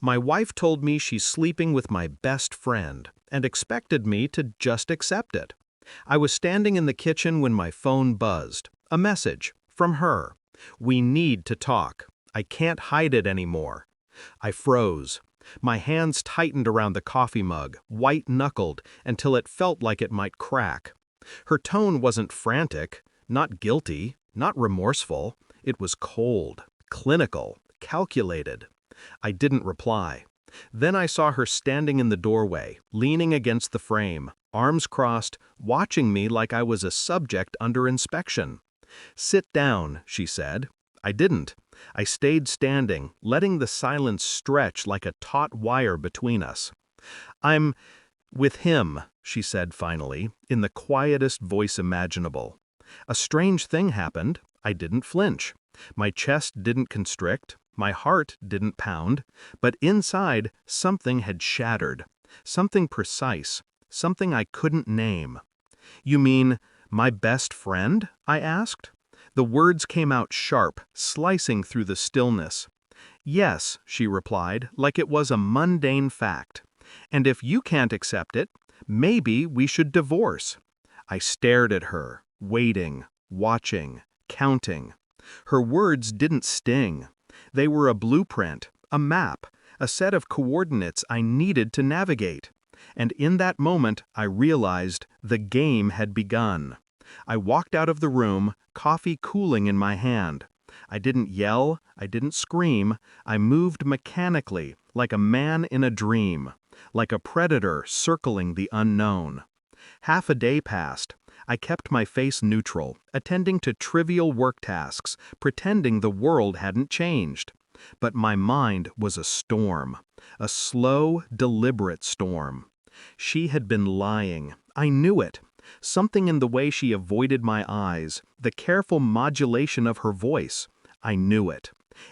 My wife told me she's sleeping with my best friend and expected me to just accept it. I was standing in the kitchen when my phone buzzed. A message from her. We need to talk. I can't hide it anymore. I froze. My hands tightened around the coffee mug, white-knuckled, until it felt like it might crack. Her tone wasn't frantic, not guilty, not remorseful. It was cold, clinical, calculated. I didn't reply. Then I saw her standing in the doorway, leaning against the frame, arms crossed, watching me like I was a subject under inspection. "Sit down," she said. I didn't. I stayed standing, letting the silence stretch like a taut wire between us. "I'm with him," she said finally, in the quietest voice imaginable. A strange thing happened. I didn't flinch. My chest didn't constrict. My heart didn't pound. But inside, something had shattered. Something precise. Something I couldn't name. "You mean, my best friend?" I asked. The words came out sharp, slicing through the stillness. "Yes," she replied, like it was a mundane fact. "And if you can't accept it, maybe we should divorce." I stared at her, waiting, watching, counting. Her words didn't sting. They were a blueprint, a map, a set of coordinates I needed to navigate. And in that moment, I realized the game had begun. I walked out of the room, coffee cooling in my hand. I didn't yell, I didn't scream. I moved mechanically, like a man in a dream, like a predator circling the unknown. Half a day passed. I kept my face neutral, attending to trivial work tasks, pretending the world hadn't changed. But my mind was a storm, a slow, deliberate storm. She had been lying. I knew it. Something in the way she avoided my eyes, the careful modulation of her voice. I knew it.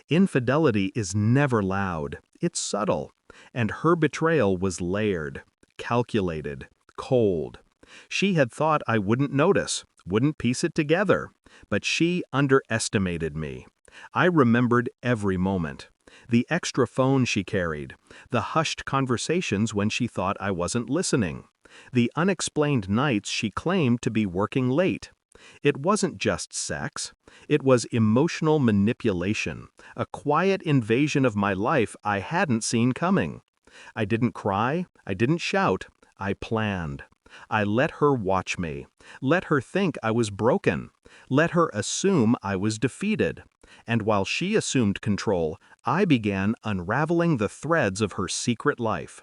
Infidelity is never loud. It's subtle. And her betrayal was layered, calculated, cold. She had thought I wouldn't notice, wouldn't piece it together. But she underestimated me. I remembered every moment. The extra phone she carried, the hushed conversations when she thought I wasn't listening, the unexplained nights she claimed to be working late. It wasn't just sex. It was emotional manipulation, a quiet invasion of my life I hadn't seen coming. I didn't cry, I didn't shout, I planned. I let her watch me, let her think I was broken, let her assume I was defeated. And while she assumed control, I began unraveling the threads of her secret life.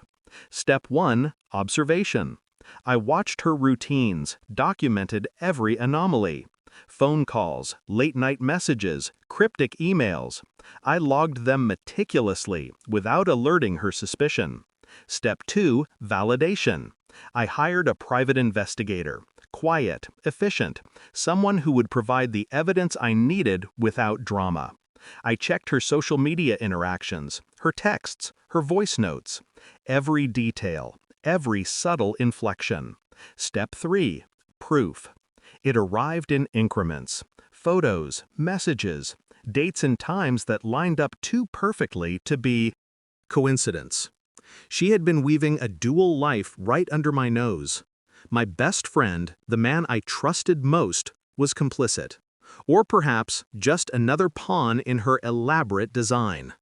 Step 1, observation. I watched her routines, documented every anomaly. Phone calls, late-night messages, cryptic emails. I logged them meticulously, without alerting her suspicion. Step 2, validation. I hired a private investigator, quiet, efficient, someone who would provide the evidence I needed without drama. I checked her social media interactions, her texts, her voice notes, every detail, every subtle inflection. Step 3, proof. It arrived in increments, photos, messages, dates and times that lined up too perfectly to be coincidence. She had been weaving a dual life right under my nose. My best friend, the man I trusted most, was complicit. Or perhaps just another pawn in her elaborate design.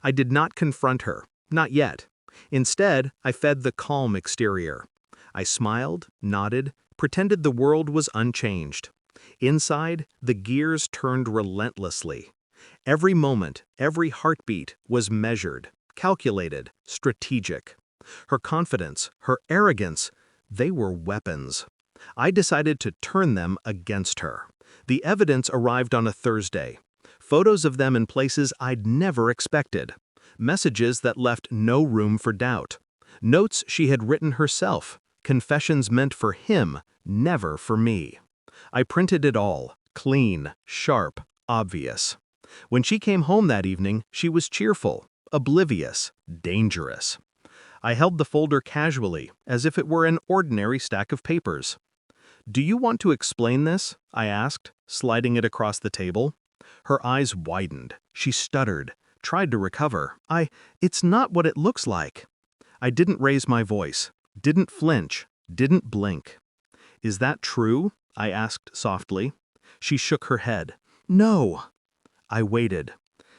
I did not confront her, not yet. Instead, I fed the calm exterior. I smiled, nodded, pretended the world was unchanged. Inside, the gears turned relentlessly. Every moment, every heartbeat was measured, calculated, strategic. Her confidence, her arrogance, they were weapons. I decided to turn them against her. The evidence arrived on a Thursday. Photos of them in places I'd never expected. Messages that left no room for doubt. Notes she had written herself. Confessions meant for him, never for me. I printed it all, clean, sharp, obvious. When she came home that evening, she was cheerful, oblivious, dangerous. I held the folder casually, as if it were an ordinary stack of papers. "Do you want to explain this?" I asked, sliding it across the table. Her eyes widened. She stuttered, Tried to recover. It's not what it looks like. I didn't raise my voice, didn't flinch, didn't blink. Is that true? I asked softly. She shook her head. No. I waited.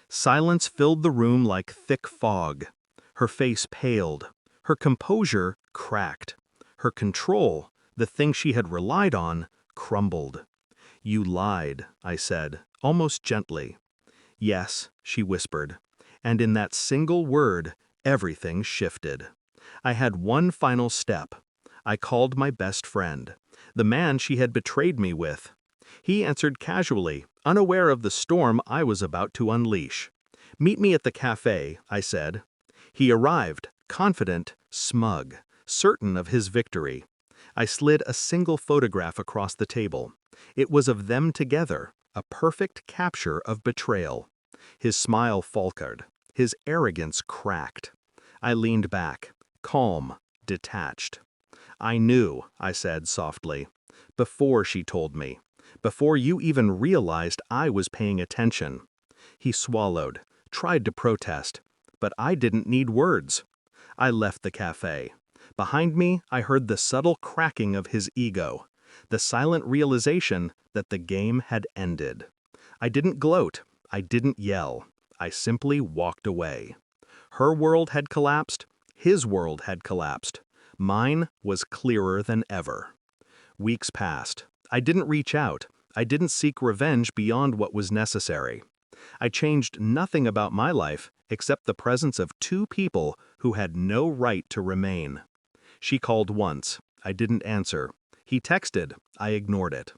Silence filled the room like thick fog. Her face paled. Her composure cracked. Her control, the thing she had relied on, crumbled. You lied, I said, almost gently. Yes, she whispered. And in that single word, everything shifted. I had one final step. I called my best friend, the man she had betrayed me with. He answered casually, unaware of the storm I was about to unleash. Meet me at the cafe, I said. He arrived, confident, smug, certain of his victory. I slid a single photograph across the table. It was of them together, a perfect capture of betrayal. His smile faltered. His arrogance cracked. I leaned back, calm, detached. I knew, I said softly, before she told me, before you even realized I was paying attention. He swallowed, tried to protest, but I didn't need words. I left the cafe. Behind me, I heard the subtle cracking of his ego, the silent realization that the game had ended. I didn't gloat. I didn't yell. I simply walked away. Her world had collapsed. His world had collapsed. Mine was clearer than ever. Weeks passed. I didn't reach out. I didn't seek revenge beyond what was necessary. I changed nothing about my life except the presence of two people who had no right to remain. She called once. I didn't answer. He texted. I ignored it.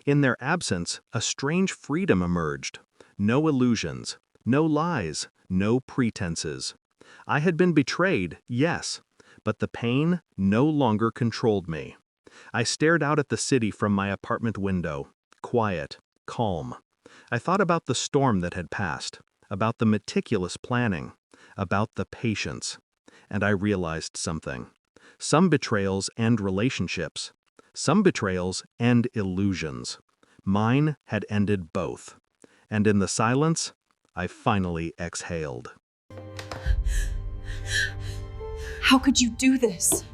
In their absence, a strange freedom emerged. No illusions, no lies, no pretenses. I had been betrayed, yes, but the pain no longer controlled me. I stared out at the city from my apartment window, quiet, calm. I thought about the storm that had passed, about the meticulous planning, about the patience. And I realized something. Some betrayals end relationships. Some betrayals end illusions. Mine had ended both. And in the silence, I finally exhaled. How could you do this?